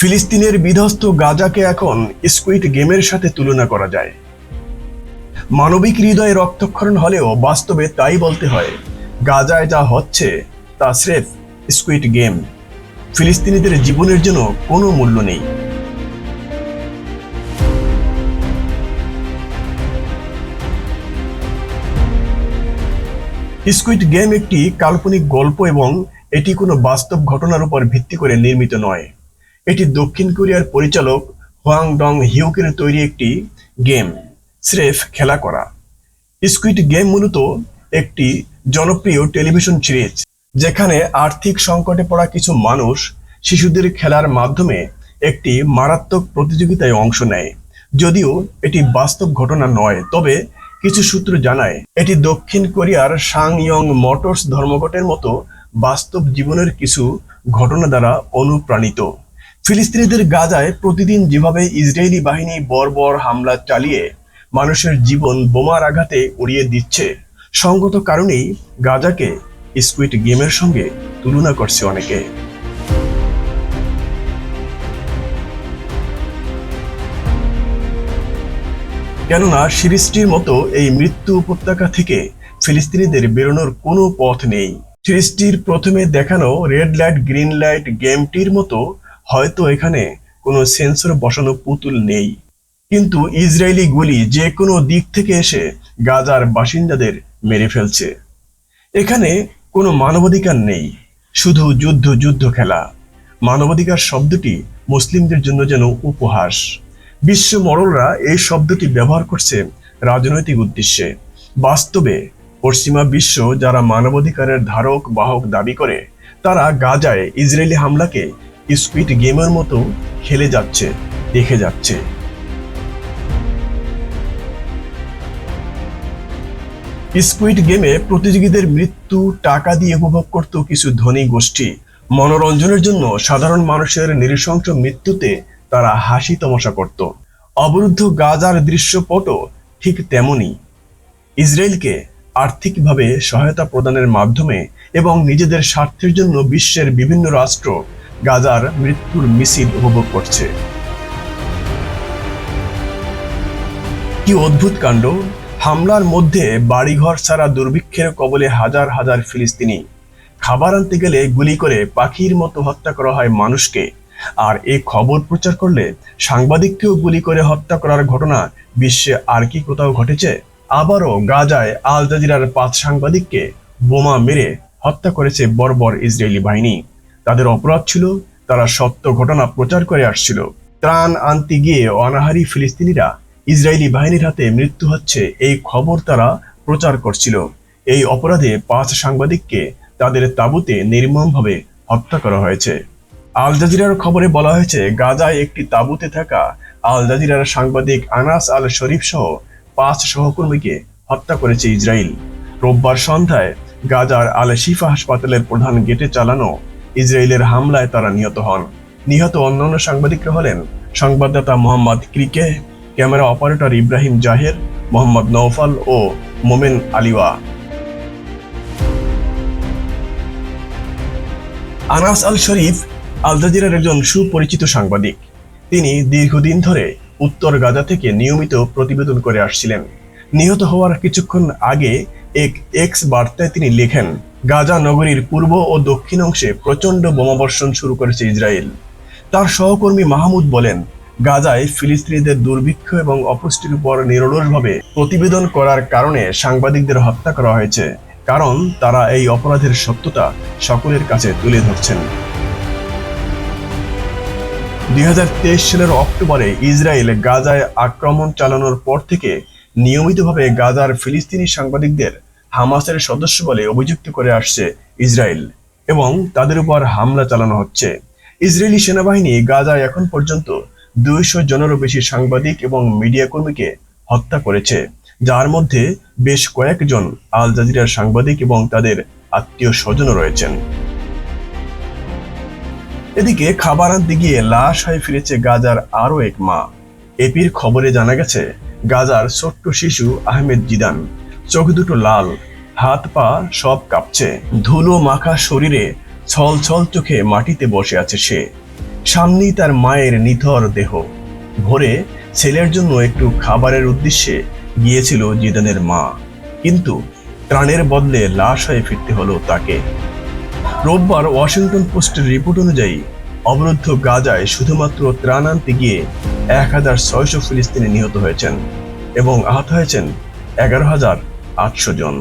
ফিলিস্তিনের বিধ্বস্ত গাজাকে এখন স্কুইড গেমের সাথে তুলনা করা যায়। মানবিক হৃদয়ে রক্তক্ষরণ হলেও বাস্তবে তাই বলতে হয়, গাজায় যা হচ্ছে তা স্রেফ স্কুইড গেম। ফিলিস্তিনিদের জীবনের জন্য কোনো মূল্য নেই। স্কুইড গেম একটি কাল্পনিক গল্প এবং এটি কোনো বাস্তব ঘটনার উপর ভিত্তি করে নির্মিত নয়। এটি দক্ষিণ কোরিয়ার পরিচালক হোয়াং ডং হিউকের তৈরি একটি গেম, স্রেফ খেলা করা। স্কুইড গেম মূলত একটি জনপ্রিয় টেলিভিশন সিরিজ, যেখানে আর্থিক সংকটে পড়া কিছু মানুষ শিশুদের খেলার মাধ্যমে একটি মারাত্মক প্রতিযোগিতায় অংশ নেয়। যদিও এটি বাস্তব ঘটনা নয়, তবে কিছু সূত্র জানায় এটি দক্ষিণ কোরিয়ার সাংইয়ং মোটরস ধর্মঘটের মতো বাস্তব জীবনের কিছু ঘটনা দ্বারা অনুপ্রাণিত। ফিলিস্তিনিদের গাজায় প্রতিদিন যেভাবে ইসরায়েলি বাহিনী বর্বর হামলা চালিয়ে মানুষের জীবন বোমার আঘাতে উড়িয়ে দিচ্ছে, সঙ্গত কারণেই গাজাকে স্কুইড গেমের সঙ্গে তুলনা করছে অনেকে। কেননা সিরিজটির মতো এই মৃত্যু উপত্যকা থেকে ফিলিস্তিনিদের বেরোনোর কোনো পথ নেই। সিরিজটির প্রথমে দেখানো রেড লাইট গ্রিন লাইট গেমটির মতো হয়তো এখানে কোনো সেন্সর বসানো পুতুল নেই, কিন্তু ইসরায়েলি গুলি যে কোনো দিক থেকে এসে গাজার বাসিন্দাদের মেরে ফেলছে। এখানে কোনো মানবাধিকার নেই, শুধু যুদ্ধ যুদ্ধ খেলা। মানবাধিকার শব্দটি মুসলিমদের জন্য যেন উপহাস। বিশ্ব মরলরা এই শব্দটি ব্যবহার করছে রাজনৈতিক উদ্দেশ্যে। বাস্তবে পশ্চিমা বিশ্ব যারা মানবাধিকারের ধারক বাহক দাবি করে, তারা গাজায় ইসরায়েলি হামলাকে স্কুইড গেমের মতো খেলে যাচ্ছে, দেখে যাচ্ছে। স্কুইড গেমে প্রতিযোগীদের মৃত্যু টাকা দিয়ে উপভোগ করত কিছু ধনী গোষ্ঠী। মনোরঞ্জনের জন্য সাধারণ মানুষের নৃশংস মৃত্যুতে তারা হাসি তামাশা করত। অবরুদ্ধ গাজার দৃশ্যপটও ঠিক তেমনই। ইসরায়েলকে আর্থিকভাবে সহায়তা প্রদানের মাধ্যমে এবং নিজেদের স্বার্থের জন্য বিশ্বের বিভিন্ন রাষ্ট্র গাজার মৃত্যুর মিছিল উপভোগ করছে। কি অদ্ভুত কাণ্ড! হামলার মধ্যে বাড়িঘর ছাড়া দুর্ভিক্ষের কবলে হাজার হাজার ফিলিস্তিনি। খাবার আনতে গেলে গুলি করে পাখির মতো হত্যা করা হয় মানুষকে। আর এই খবর প্রচার করলে সাংবাদিককেও গুলি করে হত্যা করার ঘটনা বিশ্বে আর কি কোথাও ঘটেছে? আবারও গাজায় আল জাজিরার 5 সাংবাদিককে বোমা মেরে হত্যা করেছে বর্বর ইসরায়েলি বাহিনী। তাদের অপরাধ ছিল তারা সত্য ঘটনা প্রচার করে আসছিল। ত্রাণ আনতে গিয়ে অনাহারী ফিলিস্তিনিরা ইসরায়েলি বাহিনীর হাতে মৃত্যু হচ্ছে এই খবর তারা প্রচার করছিল। এই অপরাধে 5 সাংবাদিককে তাদের তাঁবুতে নির্মমভাবে হত্যা করা হয়েছে। আল জাজিরার খবরে বলা হয়েছে, গাজায় একটি তাঁবুতে থাকা আল জাজিরার সাংবাদিক আনাস আল শরীফ সহ 5 সহকর্মীকে হত্যা করেছে ইসরায়েল। রোববার সন্ধ্যায় গাজার আল শিফা হাসপাতালের প্রধান গেটে চালানো ইসরায়েলের হামলায় তারা নিহত হন। নিহত অন্যান্য সাংবাদিকরা হলেন সংবাদদাতা মোহাম্মদ ক্রিকে, ক্যামেরা অপারেটর ইব্রাহিম জাহের, মোহাম্মদ নওফাল ও মোমেন আলিওয়া। আনাস আল শরীফ আল জাজিরার একজন সুপরিচিত সাংবাদিক। তিনি দীর্ঘদিন ধরে উত্তর গাজা থেকে নিয়মিত প্রতিবেদন করে আসছিলেন। নিহত হওয়ার কিছুক্ষণ আগে এক এক্স বার্তায় তিনি লেখেন, গাজা নগরীর পূর্ব ও দক্ষিণ অংশে প্রচণ্ড বোমাবর্ষণ শুরু করেছে ইসরায়েল। তার সহকর্মী মাহমুদ বলেন, গাজায় ফিলিস্তিনিদের দুর্ভিক্ষ এবং অপুষ্টির উপর নিরলসভাবে প্রতিবেদন করার কারণে সাংবাদিকদের হত্যা করা হয়েছে, কারণ তারা এই অপরাধের সত্যতা সকলের কাছে তুলে ধরছেন। 2023 সালের অক্টোবরে ইসরায়েল গাজায় আক্রমণ চালানোর পর থেকে নিয়মিতভাবে গাজার ফিলিস্তিনি সাংবাদিকদের হামাসের সদস্য বলে অভিযুক্ত করে আসছে ইসরায়েল এবং তাদের উপর হামলা চালানো হচ্ছে। ইসরায়েলি সেনাবাহিনী গাজায় এখন পর্যন্ত 200 জনেরও বেশি সাংবাদিক এবং মিডিয়া কর্মীকে হত্যা করেছে, যার মধ্যে বেশ কয়েকজন আল জাজিরার সাংবাদিক এবং তাদের আত্মীয় স্বজনও রয়েছেন। এদিকে খাবার আনতে গিয়ে লাশ হয়ে ফিরেছে গাজার আরও এক মা। এপির খবরে জানা গেছে, গাজার ছোট্ট শিশু আহমেদ জিদান, চোখ দুটো লাল, হাত পা সব কাঁপছে, ধুলো মাখা শরীরে ছল ছল চোখে মাটিতে বসে আছে সে। সামনেই তার মায়ের নিথর দেহ। ভোরে ছেলের জন্য একটু খাবারের উদ্দেশ্যে গিয়েছিল জিদানের মা, কিন্তু ত্রাণের বদলে লাশ হয়ে ফিরতে হলো তাকে। রোববার ওয়াশিংটন পোস্টের রিপোর্ট অনুযায়ী অবরুদ্ধ গাজায় শুধুমাত্র ত্রাণ আনতে গিয়ে 1600 ফিলিস্তিনি নিহত হয়েছেন এবং আহত হয়েছেন 11,800 জন।